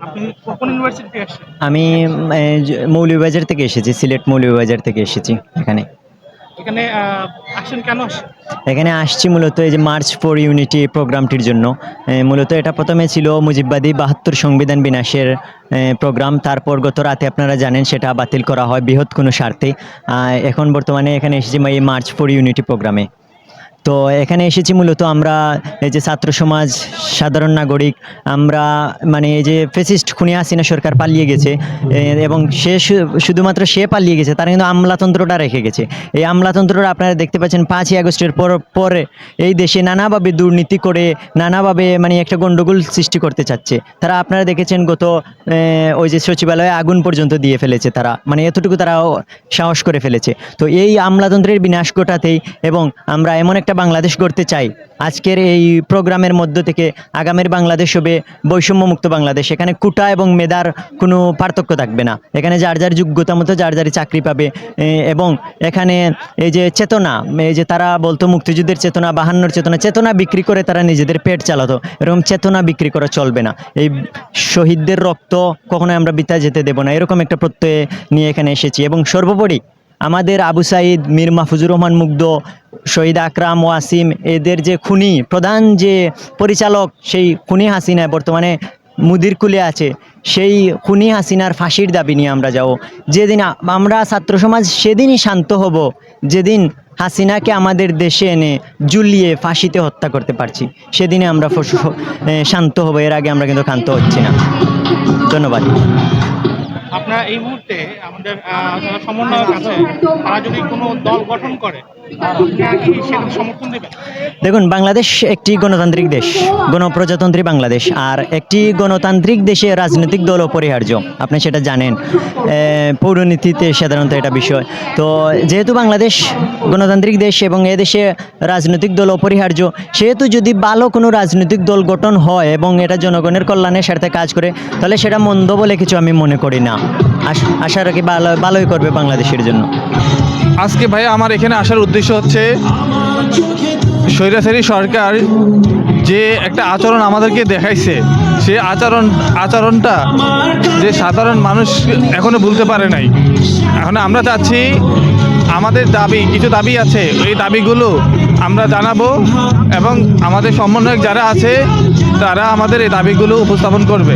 আপনি কোন ইউনিভার্সিটি থেকে আসছেন? আমি মৌলভীবাজার থেকে এসেছি, সিলেট মৌলভীবাজার থেকে এসেছি এখানে। এখানে আসেন কেন আসেন? এখানে আসছি মূলত এই যে মার্চ ফর ইউনিটি প্রোগ্রামটির জন্য। মূলত এটা প্রথমে ছিল মুজিববাদী ৭২ সংবিধান বিনাশের প্রোগ্রাম। তারপর গত রাতে আপনারা জানেন সেটা বাতিল করা হয় বৃহৎ কোনো স্বার্থে। এখন বর্তমানে এখানে এসেছি এই মার্চ ফর ইউনিটি প্রোগ্রামে। তো এখানে এসেছি মূলত আমরা এই যে ছাত্র সমাজ, সাধারণ নাগরিক, আমরা মানে এই যে ফ্যাসিস্ট খুনি হাসিনা সরকার পালিয়ে গেছে, এবং সে শুধুমাত্র সে পালিয়ে গেছে, তারা কিন্তু আমলাতন্ত্রটা রেখে গেছে। এই আমলাতন্ত্রটা আপনারা দেখতে পাচ্ছেন ৫ই আগস্টের পরে এই দেশে নানাভাবে দুর্নীতি করে, নানাভাবে মানে একটা গণ্ডগোল সৃষ্টি করতে চাচ্ছে তারা। আপনারা দেখেছেন গত ওই যে সচিবালয়ে আগুন পর্যন্ত দিয়ে ফেলেছে তারা, মানে এতটুকু তারা সাহস করে ফেলেছে। তো এই আমলাতন্ত্রের বিনাশ ঘটাতেই এবং আমরা এমন একটা বাংলাদেশ গড়তে চাই। আজকের এই প্রোগ্রামের মধ্য থেকে আগামীর বাংলাদেশ হবে বৈষম্যমুক্ত বাংলাদেশ। এখানে কোটা এবং মেধার কোনো পার্থক্য থাকবে না। এখানে যার যার যোগ্যতা মতো যার যার চাকরি পাবে, এবং এখানে এই যে চেতনা, এই যে তারা বলতো মুক্তিযুদ্ধের চেতনা, ৫২ চেতনা বিক্রি করে তারা নিজেদের পেট চালাতো, এরকম চেতনা বিক্রি করা চলবে না। এই শহীদদের রক্ত কখনোই আমরা বৃথা যেতে দেব না, এরকম একটা প্রত্যয় নিয়ে এখানে এসেছি। এবং সর্বোপরি আমাদের আবু সাঈদ, মীর মাহফুজুর রহমান মুগ্ধ, শহীদ আকরাম, ওয়াসিম, এদের যে খুনি, প্রধান যে পরিচালক সেই খুনি হাসিনা বর্তমানে মুদির কুলে আছে, সেই খুনি হাসিনার ফাঁসির দাবি নিয়ে আমরা যাব। যেদিন আমরা ছাত্র সমাজ সেদিনই শান্ত হব যেদিন হাসিনাকে আমাদের দেশে এনে ঝুলিয়ে ফাঁসিতে হত্যা করতে পারছি, সেদিনে আমরা শান্ত হব। এর আগে আমরা কিন্তু ক্ষান্ত হচ্ছি না। ধন্যবাদ। আপনারা এই মুহূর্তে আমাদের যারা সমন্বয়ক আছে তারা যদি কোনো দল গঠন করে আপনারা কি সেটাকে সমর্থন দেবেন? দেখুন, বাংলাদেশ একটি গণতান্ত্রিক দেশ, গণপ্রজাতন্ত্রী বাংলাদেশ। আর একটি গণতান্ত্রিক দেশে রাজনৈতিক দল অপরিহার্য, আপনি সেটা জানেন। পৌরনীতিতে সাধারণত এটা বিষয়। তো যেহেতু বাংলাদেশ গণতান্ত্রিক দেশ এবং এদেশে রাজনৈতিক দল অপরিহার্য, সেহেতু যদি ভালো কোনো রাজনৈতিক দল গঠন হয় এবং এটা জনগণের কল্যাণের স্বার্থে কাজ করে, তাহলে সেটা মন্দ বলে কিছু আমি মনে করি না। আশা রাখি ভালোই করবে বাংলাদেশের জন্য। আজকে ভাই আমার এখানে আসার উদ্দেশ্য হচ্ছে স্বৈরাচারী সরকার যে একটা আচরণ আমাদেরকে দেখাইছে, সে আচরণটা যে সাধারণ মানুষ এখনো ভুলতে পারে নাই। এখন আমরা চাচ্ছি আমাদের কিছু দাবি আছে, এই দাবিগুলো আমরা জানাবো এবং আমাদের সমন্বয়ক যারা আছে তারা আমাদের এই দাবিগুলো উপস্থাপন করবে।